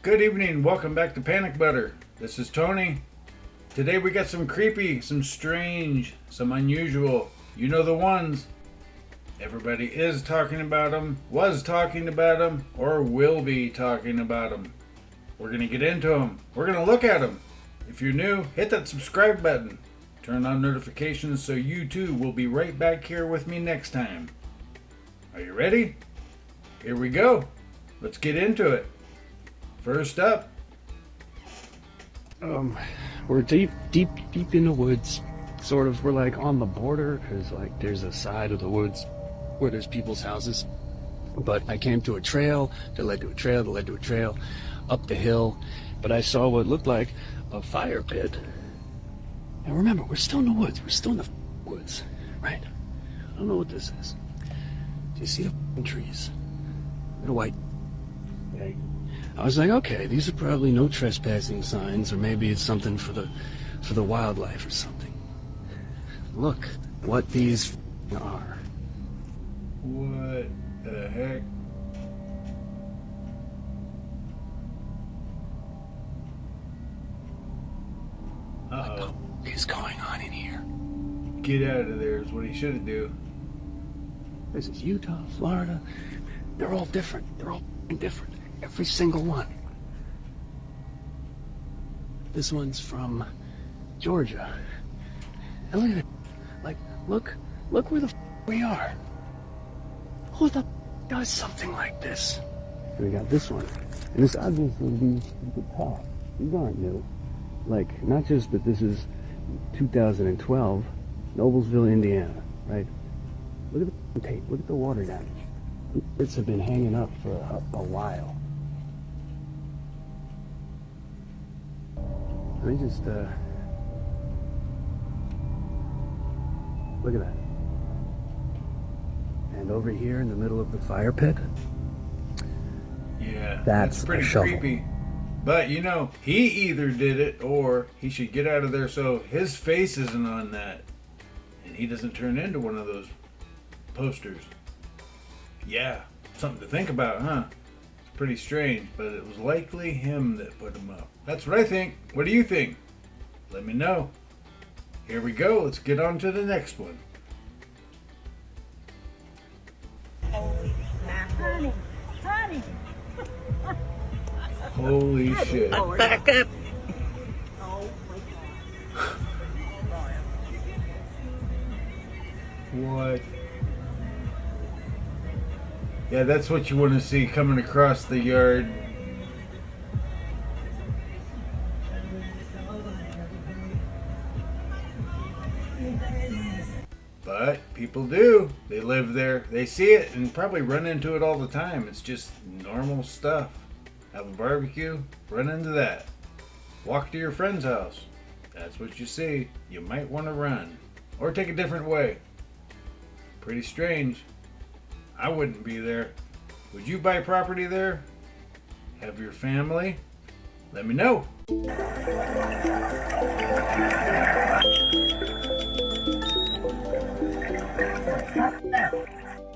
Good evening, welcome back to Panic Butter. This is Tony. Today we got some creepy, some strange, some unusual. You know the ones. Everybody is talking about them, was talking about them, or will be talking about them. We're going to get into them. We're going to look at them. If you're new, hit that subscribe button. Turn on notifications so you too will be right back here with me next time. Are you ready? Here we go. Let's get into it. First up. We're deep in the woods. Sort of, we're like on the border, because like there's a side of the woods where there's people's houses. But I came to a trail that led to a trail that led to a trail up the hill. But I saw what looked like a fire pit. And remember, we're still in the woods. We're still in the woods, right? I don't know what this is. Do you see the trees? They're white. Okay. I was like, okay, these are probably no trespassing signs, or maybe it's something for the wildlife or something. Look what these are. What the heck? Uh-oh. What is going on in here? Get out of there is what he should do. This is Utah, Florida. They're all different. They're all different. Every single one. This one's from Georgia. And look at it. Like, look where the we are. Who the does something like this? And we got this one. And this obviously these the top. These aren't new. Like, not just that this is 2012, Noblesville, Indiana, right? Look at the tape. Look at the water damage. Birds have been hanging up for a while. Let me just, look at that. And over here in the middle of the fire pit, Yeah, that's pretty a shovel. creepy. But you know, he either did it or he should get out of there so his face isn't on that and he doesn't turn into one of those posters. Yeah, something to think about, huh? It's pretty strange, but it was likely him that put him up. That's what I think. What do you think? Let me know. Here we go. Let's get on to the next one. Honey. Holy shit. Back up. What? Yeah, that's what you want to see coming across the yard. But people do. They live there. They see it and probably run into it all the time. It's just normal stuff. Have a barbecue, run into that. Walk to your friend's house. That's what you see. You might want to run. Or take a different way. Pretty strange. I wouldn't be there. Would you buy property there? Have your family? Let me know.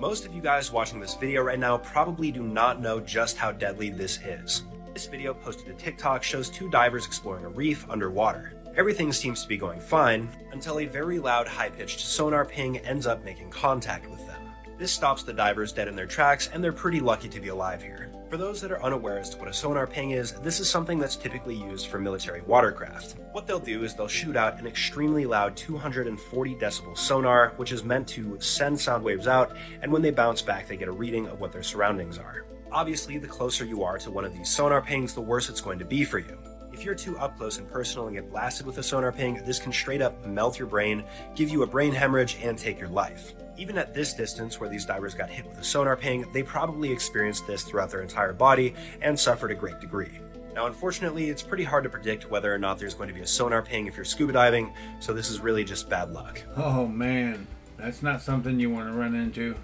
Most of you guys watching this video right now probably do not know just how deadly this is. This video posted to TikTok shows two divers exploring a reef underwater. Everything seems to be going fine until a very loud high-pitched sonar ping ends up making contact with them. This stops the divers dead in their tracks, and they're pretty lucky to be alive here. For those that are unaware as to what a sonar ping is, this is something that's typically used for military watercraft. What they'll do is they'll shoot out an extremely loud 240 decibel sonar, which is meant to send sound waves out, and when they bounce back they get a reading of what their surroundings are. Obviously, the closer you are to one of these sonar pings, the worse it's going to be for you. If you're too up close and personal and get blasted with a sonar ping, this can straight up melt your brain, give you a brain hemorrhage, and take your life. Even at this distance where these divers got hit with a sonar ping, they probably experienced this throughout their entire body and suffered a great degree. Now, unfortunately, it's pretty hard to predict whether or not there's going to be a sonar ping if you're scuba diving, so this is really just bad luck. Oh man, that's not something you want to run into.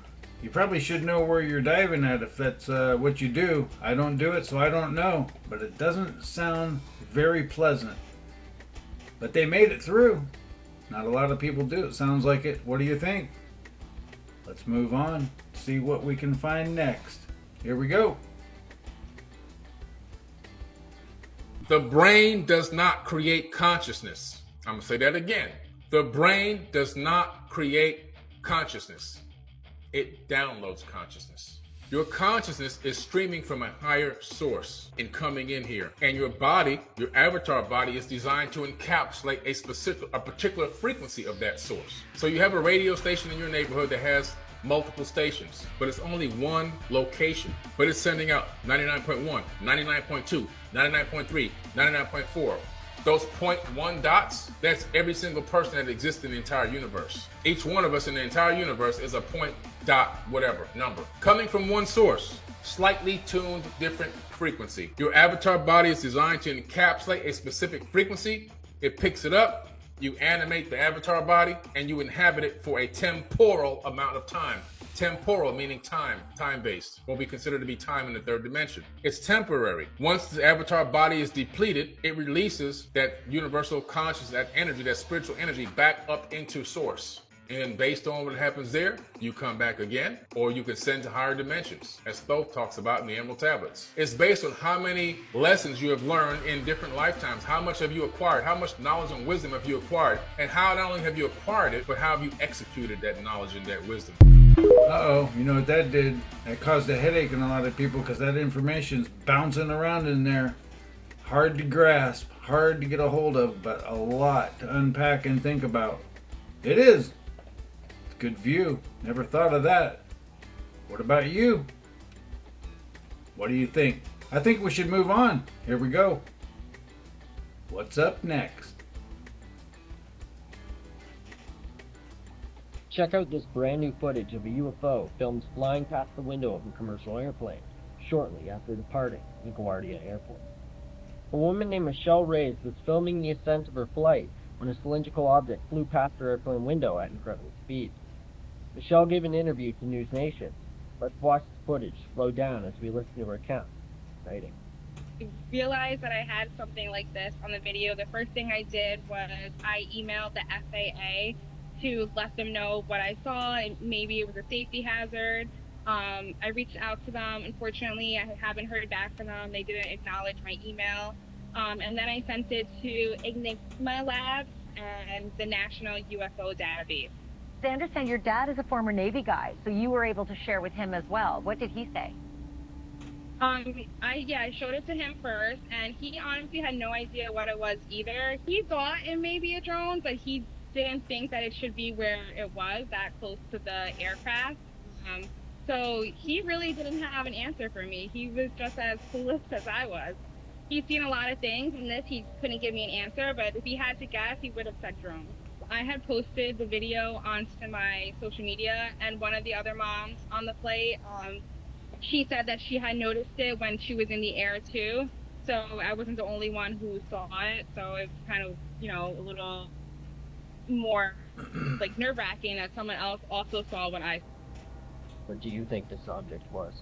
You probably should know where you're diving at if that's what you do. I don't do it, so I don't know, but it doesn't sound very pleasant. But they made it through. Not a lot of people do. It sounds like it. What do you think? Let's move on, see what we can find next. Here we go. The brain does not create consciousness. I'm going to say that again. The brain does not create consciousness. It downloads consciousness. Your consciousness is streaming from a higher source and coming in here. And your body, your avatar body, is designed to encapsulate a particular frequency of that source. So you have a radio station in your neighborhood that has multiple stations, but it's only one location. But it's sending out 99.1, 99.2, 99.3, 99.4. Those 0.1 dots, that's every single person that exists in the entire universe. Each one of us in the entire universe is a point dot whatever number. Coming from one source, slightly tuned different frequency. Your avatar body is designed to encapsulate a specific frequency. It picks it up, you animate the avatar body, and you inhabit it for a temporal amount of time. Temporal meaning time, time-based, what we consider to be time in the third dimension. It's temporary. Once the avatar body is depleted, it releases that universal consciousness, that energy, that spiritual energy back up into source. And based on what happens there, you come back again, or you can send to higher dimensions, as Thoth talks about in the Emerald Tablets. It's based on how many lessons you have learned in different lifetimes. How much have you acquired? How much knowledge and wisdom have you acquired? And how not only have you acquired it, but how have you executed that knowledge and that wisdom? Uh-oh, you know what that did? That caused a headache in a lot of people because that information's bouncing around in there. Hard to grasp, hard to get a hold of, but a lot to unpack and think about. It is. Good view. Never thought of that. What about you? What do you think? I think we should move on. Here we go. What's up next? Check out this brand new footage of a UFO filmed flying past the window of a commercial airplane shortly after departing LaGuardia Airport. A woman named Michelle Reyes was filming the ascent of her flight when a cylindrical object flew past her airplane window at incredible speed. Michelle gave an interview to News Nation. Let's watch the footage slow down as we listen to her account. Exciting. I realized that I had something like this on the video. The first thing I did was I emailed the FAA to let them know what I saw and maybe it was a safety hazard. I reached out to them. Unfortunately, I haven't heard back from them. They didn't acknowledge my email. And then I sent it to Enigma Labs and the National UFO Database. I understand your dad is a former Navy guy, so you were able to share with him as well. What did he say? I showed it to him first, and he honestly had no idea what it was either. He thought it may be a drone, but he didn't think that it should be where it was, that close to the aircraft. So he really didn't have an answer for me. He was just as clueless as I was. He's seen a lot of things, and this he couldn't give me an answer, but if he had to guess, he would have said drone. I had posted the video onto my social media, and one of the other moms on the flight, she said that she had noticed it when she was in the air too. So I wasn't the only one who saw it. So it's kind of, a little more like nerve-wracking that someone else also saw what I saw. What do you think this object was?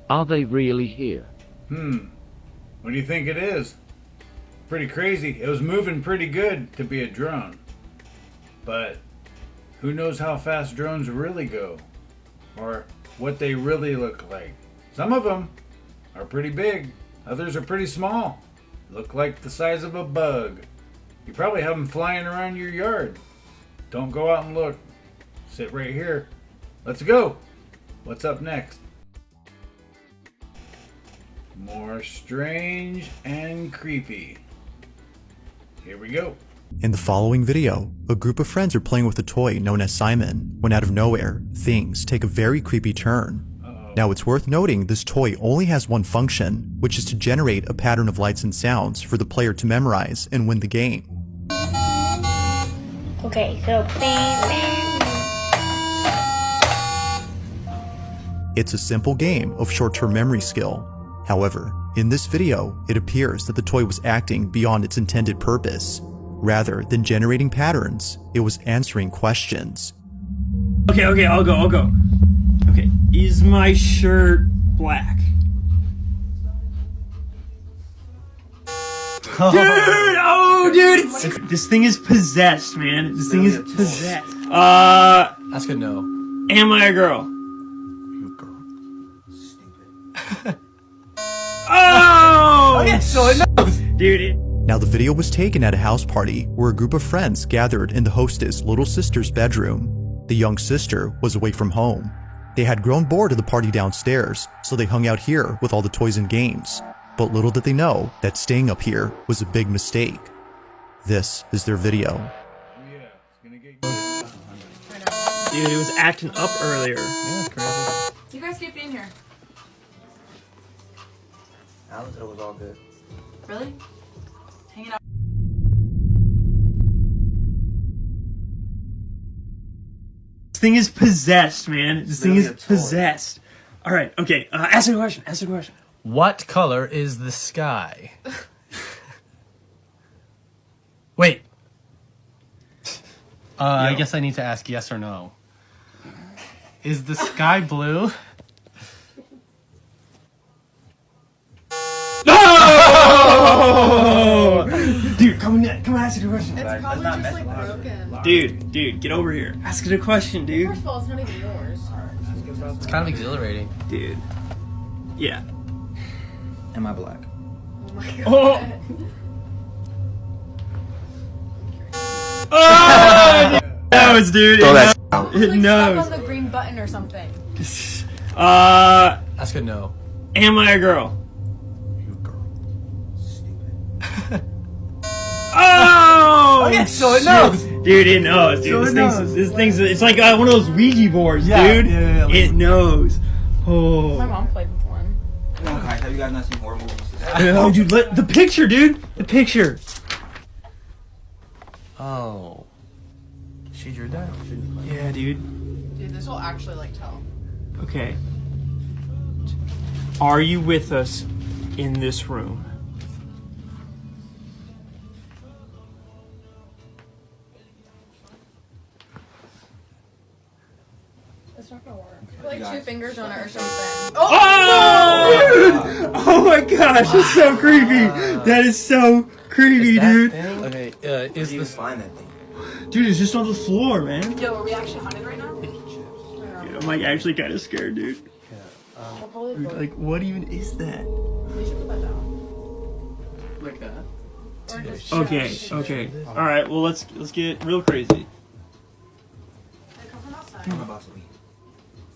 Are they really here? What do you think it is? Pretty crazy. It was moving pretty good to be a drone. But who knows how fast drones really go? Or what they really look like. Some of them are pretty big. Others are pretty small. Look like the size of a bug. You probably have them flying around your yard. Don't go out and look. Sit right here. Let's go. What's up next? More strange and creepy. Here we go. In the following video, a group of friends are playing with a toy known as Simon, when out of nowhere, things take a very creepy turn. Now it's worth noting this toy only has one function, which is to generate a pattern of lights and sounds for the player to memorize and win the game. Okay, so It's a simple game of short-term memory skill. However, in this video, it appears that the toy was acting beyond its intended purpose. Rather than generating patterns, it was answering questions. Okay, I'll go. Okay, is my shirt black? Dude, this thing is possessed, man. This thing is possessed. That's good to know. Am I a girl? You a girl. Stupid. Oh! Okay, so it knows. Dude. Now, the video was taken at a house party where a group of friends gathered in the hostess' little sister's bedroom. The young sister was away from home. They had grown bored of the party downstairs, so they hung out here with all the toys and games. But little did they know that staying up here was a big mistake. This is their video. Dude, it was acting up earlier. Yeah, it's crazy. You guys get in here. Alan said it was all good. Really? Hanging out. This thing is possessed, man. This thing is possessed. All right, okay. Ask a question. Ask a question. What color is the sky? Wait. I guess I need to ask yes or no. Is the sky blue? No! Dude, come on, ask it a question. It's probably just like broken. Dude, get over here. Ask it a question, dude. First of all, it's not even yours. It's kind of exhilarating. Dude. Yeah. Am I black? Oh my god. Oh! It knows, dude. It Like knows. stuck on the green button or something. That's good. No. Am I a girl? You girl. Stupid. Oh! Okay, so it knows. Dude, it knows, dude. So This thing's it's like one of those Ouija boards, Yeah, dude. yeah, It knows. Oh. My mom played with one. Guys, have you guys not seen horror movies? Oh, dude, the picture, dude. The picture. Oh. She drew that? Yeah, dude. Dude, this will actually like tell. Okay. Are you with us in this room? It's not gonna work. Put like 2 fingers on it or something. Oh! Oh my gosh, it's so creepy. That is so creepy, dude. Okay, is this find that thing? Dude, it's just on the floor, man. Yo, are we actually hunted right now? Dude, I'm like actually kind of scared, dude. Dude, like, what even is that? We should put that down. like that? Or just Okay, okay. All right, well let's get real crazy. They come from outside. I'm about to leave.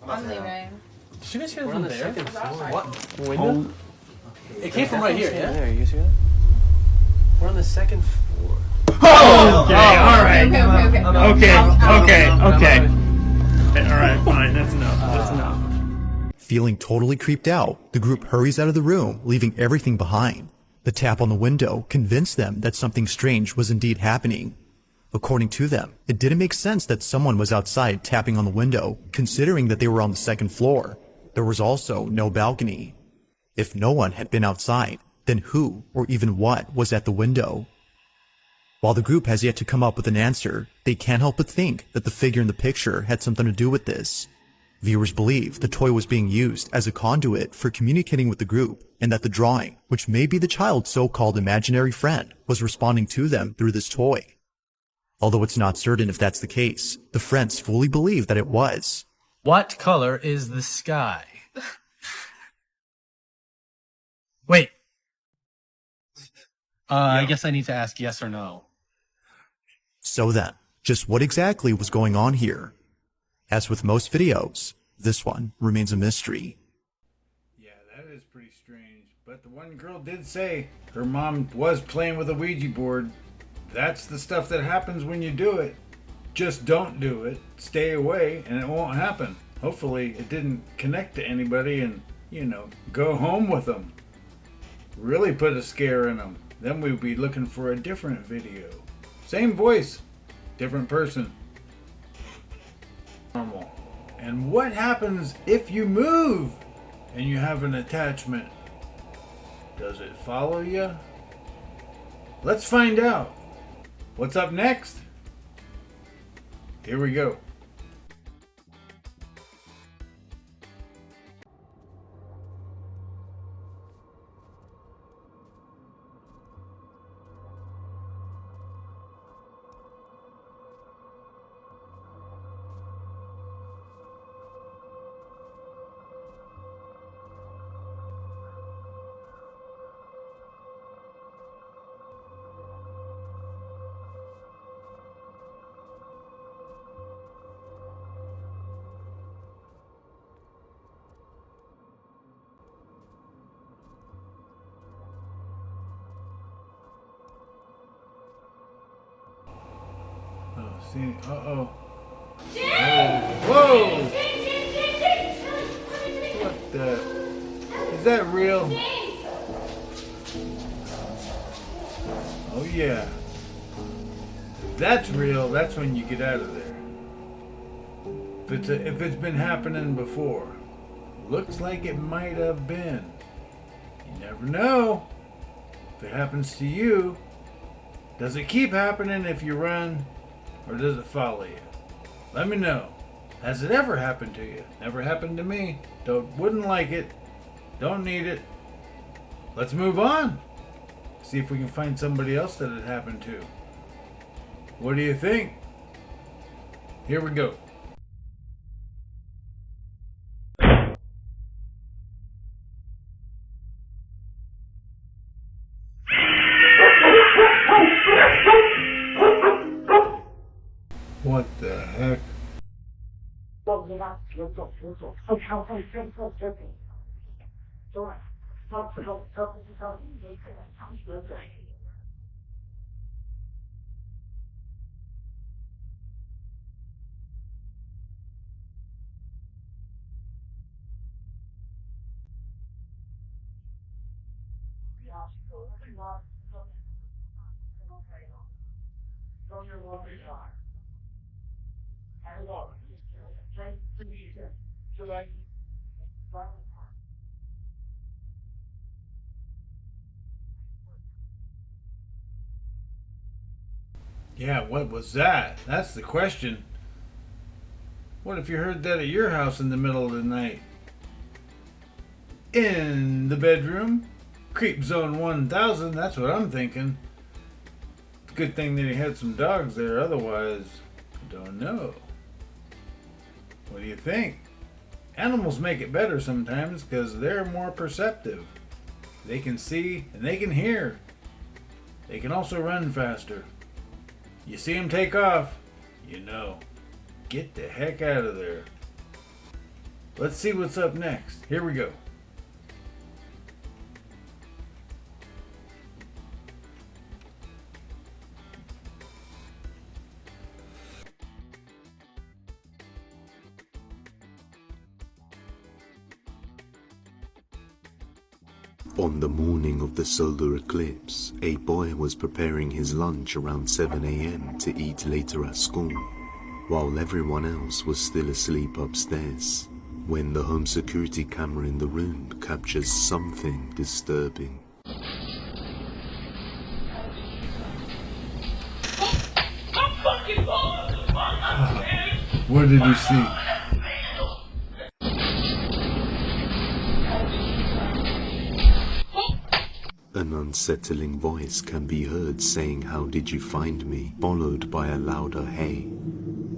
I'm leaving. Did you guys hear We're on them the there? second floor. What? Oh. Window? It came from right here, yeah? There, you guys hear that? We're on the second floor. Oh, okay, all right. Okay. All right, fine. That's enough. That's enough. Feeling totally creeped out, the group hurries out of the room, leaving everything behind. The tap on the window convinced them that something strange was indeed happening. According to them, it didn't make sense that someone was outside tapping on the window, considering that they were on the second floor. There was also no balcony. If no one had been outside, then who or even what was at the window? While the group has yet to come up with an answer, they can't help but think that the figure in the picture had something to do with this. Viewers believe the toy was being used as a conduit for communicating with the group, and that the drawing, which may be the child's so-called imaginary friend, was responding to them through this toy. Although it's not certain if that's the case, the friends fully believe that it was. What color is the sky? Wait. I guess I need to ask yes or no. So then, just what exactly was going on here? As with most videos, this one remains a mystery. Yeah, that is pretty strange. But the one girl did say her mom was playing with a Ouija board. That's the stuff that happens when you do it. Just don't do it. Stay away and it won't happen. Hopefully it didn't connect to anybody and, go home with them. Really put a scare in them. Then we'd be looking for a different video. Same voice, different person. Normal. And what happens if you move and you have an attachment? Does it follow you? Let's find out. What's up next? Here we go. See, uh-oh. Whoa! What the? Is that real? Oh yeah. If that's real, that's when you get out of there. If it's been happening before. Looks like it might have been. You never know. If it happens to you, does it keep happening if you run, or does it follow you? Let me know. Has it ever happened to you? Never happened to me. Wouldn't like it. Don't need it. Let's move on. See if we can find somebody else that it happened to. What do you think? Here we go. What the heck? Yeah, what was that? That's the question. What if you heard that at your house in the middle of the night? In the bedroom? Creep Zone 1000, that's what I'm thinking. It's a good thing that he had some dogs there, otherwise, I don't know. What do you think? Animals make it better sometimes because they're more perceptive. They can see and they can hear. They can also run faster. You see them take off, you know. Get the heck out of there. Let's see what's up next. Here we go. On the morning of the solar eclipse, a boy was preparing his lunch around 7 a.m. to eat later at school, while everyone else was still asleep upstairs, when the home security camera in the room captures something disturbing. What did you see? An unsettling voice can be heard saying, "How did you find me?" followed by a louder "Hey."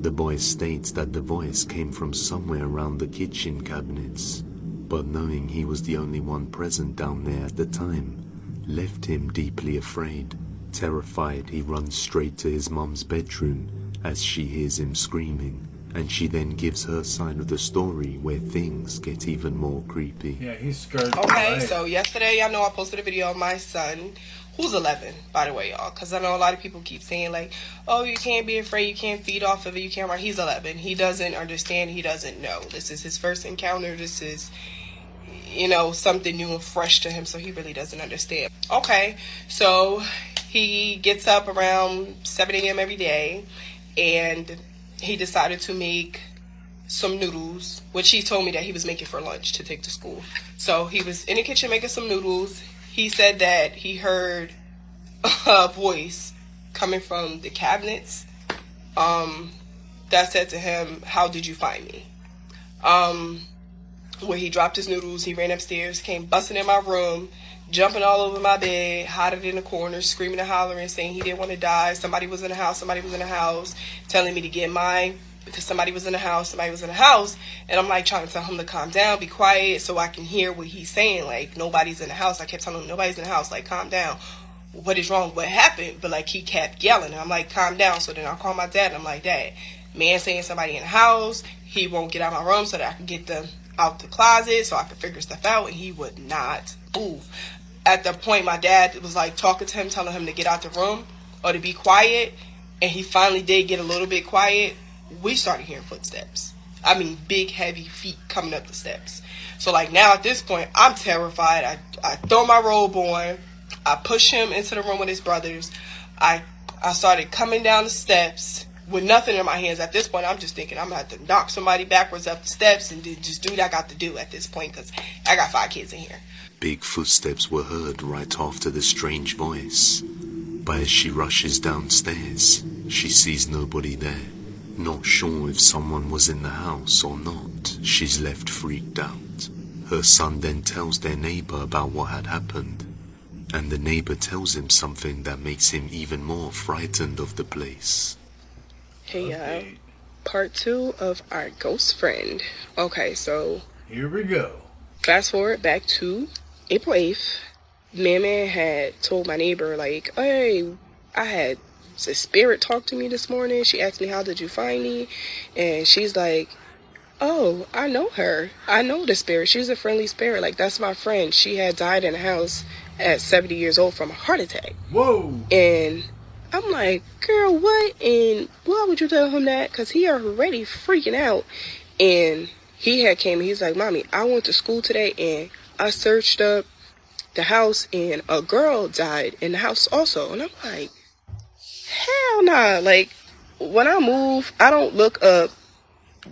The boy states that the voice came from somewhere around the kitchen cabinets, but knowing he was the only one present down there at the time, left him deeply afraid. Terrified, he runs straight to his mum's bedroom as she hears him screaming, and she then gives her side of the story where things get even more creepy. Yeah, he's scared. Okay, so yesterday, y'all know I posted a video of my son, who's 11, by the way, y'all, because I know a lot of people keep saying, like, oh, you can't be afraid, you can't feed off of it, you can't run. He's 11. He doesn't understand, he doesn't know. This is his first encounter. This is, you know, something new and fresh to him, so he really doesn't understand. Okay, so he gets up around 7 a.m. every day, and he decided to make some noodles, which he told me that he was making for lunch to take to school. So he was in the kitchen making some noodles. He said that he heard a voice coming from the cabinets that said to him, "How did you find me?" Where he dropped his noodles, he ran upstairs, came busting in my room, jumping all over my bed, hiding in the corner, screaming and hollering, saying he didn't want to die. Somebody was in the house, telling me to get mine because somebody was in the house. And I'm like trying to tell him to calm down, be quiet, so I can hear what he's saying. Like, nobody's in the house. I kept telling him, nobody's in the house. Like, calm down. What is wrong? What happened? But like, he kept yelling. And I'm like, calm down. So then I call my dad. And I'm like, Dad, man saying somebody in the house. He won't get out of my room so that I can get them out the closet so I could figure stuff out. And he would not move. At the point, my dad was like talking to him, telling him to get out the room or to be quiet. and he finally did get a little bit quiet, we started hearing footsteps. I mean, big, heavy feet coming up the steps. So, like, now at this point, I'm terrified. I throw my robe on. I push him into the room with his brothers. I started coming down the steps with nothing in my hands. At this point, I'm just thinking I'm going to have to knock somebody backwards up the steps and just do what I got to do at this point, because I got 5 kids in here. Big footsteps were heard right after the strange voice. But as she rushes downstairs, she sees nobody there. Not sure if someone was in the house or not, she's left freaked out. Her son then tells their neighbor about what had happened, and the neighbor tells him something that makes him even more frightened of the place. Hey, y'all. Part 2 of our ghost friend. Okay, so here we go. Fast forward back to April 8th. Man had told my neighbor, like, hey, I had a spirit talk to me this morning. She asked me, how did you find me? And she's like, oh, I know her. I know the spirit. She's a friendly spirit. Like, that's my friend. She had died in a house at 70 years old from a heart attack. Whoa. And I'm like, girl, what? And why would you tell him that? Because he already freaking out. And he had came and he's like, Mommy, I went to school today and I searched up the house and a girl died in the house also. And I'm like, hell nah. Like, when I move, I don't look up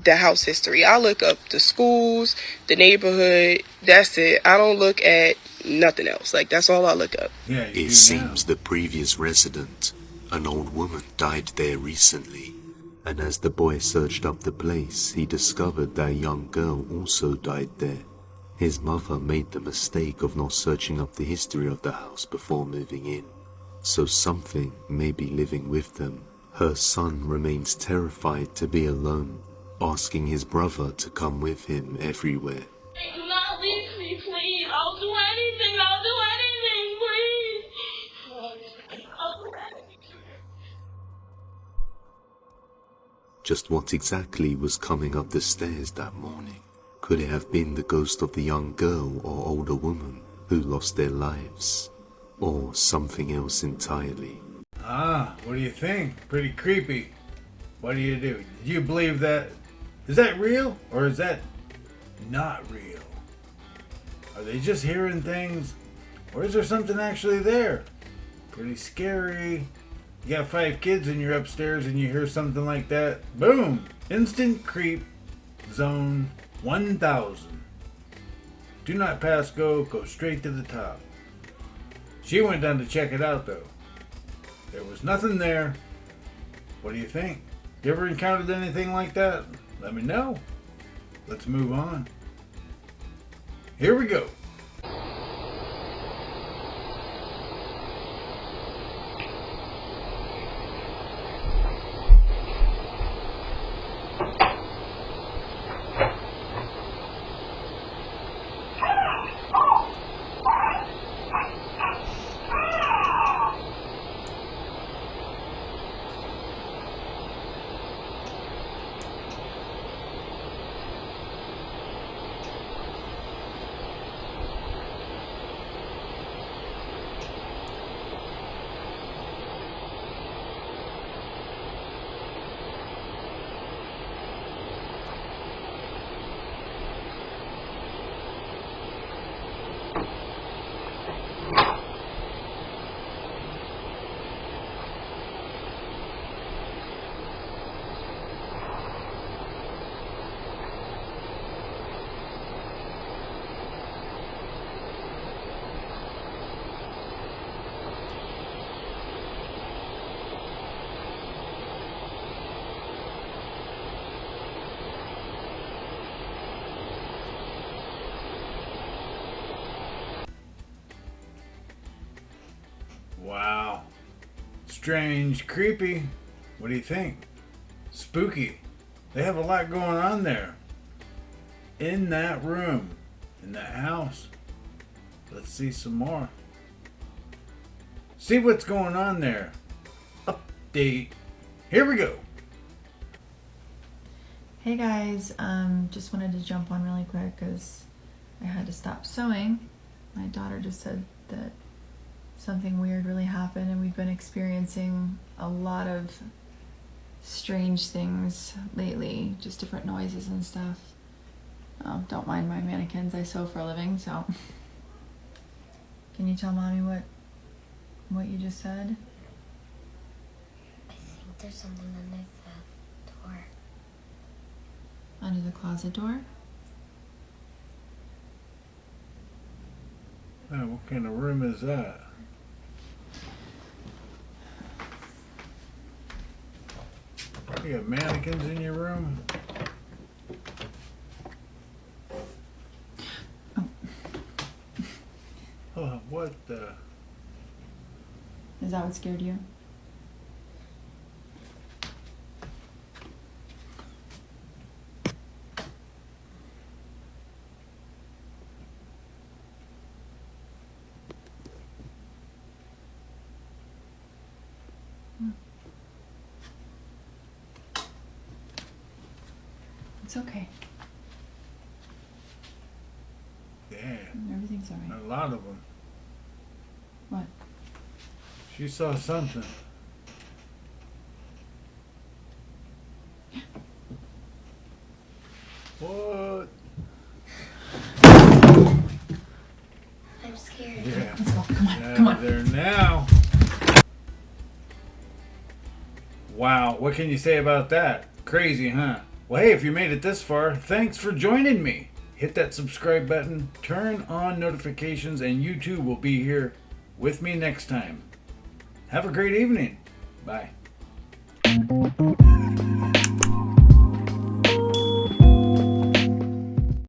the house history. I look up the schools, the neighborhood. That's it. I don't look at nothing else. Like, that's all I look up. Yeah, it seems the previous resident, an old woman, died there recently. And as the boy searched up the place, he discovered that a young girl also died there. His mother made the mistake of not searching up the history of the house before moving in. So something may be living with them. Her son remains terrified to be alone, asking his brother to come with him everywhere. Do not leave me, please. I'll do anything. I'll do anything, please. I'll do anything. Just what exactly was coming up the stairs that morning? Could it have been the ghost of the young girl or older woman who lost their lives? Or something else entirely? What do you think? Pretty creepy. What do? Do you believe that? Is that real or is that not real? Are they just hearing things or is there something actually there? Pretty scary. You got 5 kids and you're upstairs and you hear something like that. Boom! Instant creep zone 1000. Do not pass go. Go straight to the top. She went down to check it out though. There was nothing there. What do you think? You ever encountered anything like that? Let me know. Let's move on. Here we go. Wow. Strange, creepy. What do you think? Spooky. They have a lot going on there. In that room. In that house. Let's see some more. See what's going on there. Update. Here we go. Hey guys, just wanted to jump on really quick because I had to stop sewing. My daughter just said that something weird really happened, and we've been experiencing a lot of strange things lately, just different noises and stuff. Oh, don't mind my mannequins, I sew for a living, so. Can you tell Mommy what you just said? I think there's something under the door. Under the closet door? Oh, what kind of room is that? You got mannequins in your room? Oh, what the? Is that what scared you? It's okay. Yeah. Everything's alright. A lot of them. What? She saw something. What? I'm scared. Yeah. Let's go. Come on. Out Come of on. there now. Wow, what can you say about that? Crazy, huh? Well, hey, if you made it this far, thanks for joining me. Hit that subscribe button, turn on notifications, and you too will be here with me next time. Have a great evening. Bye.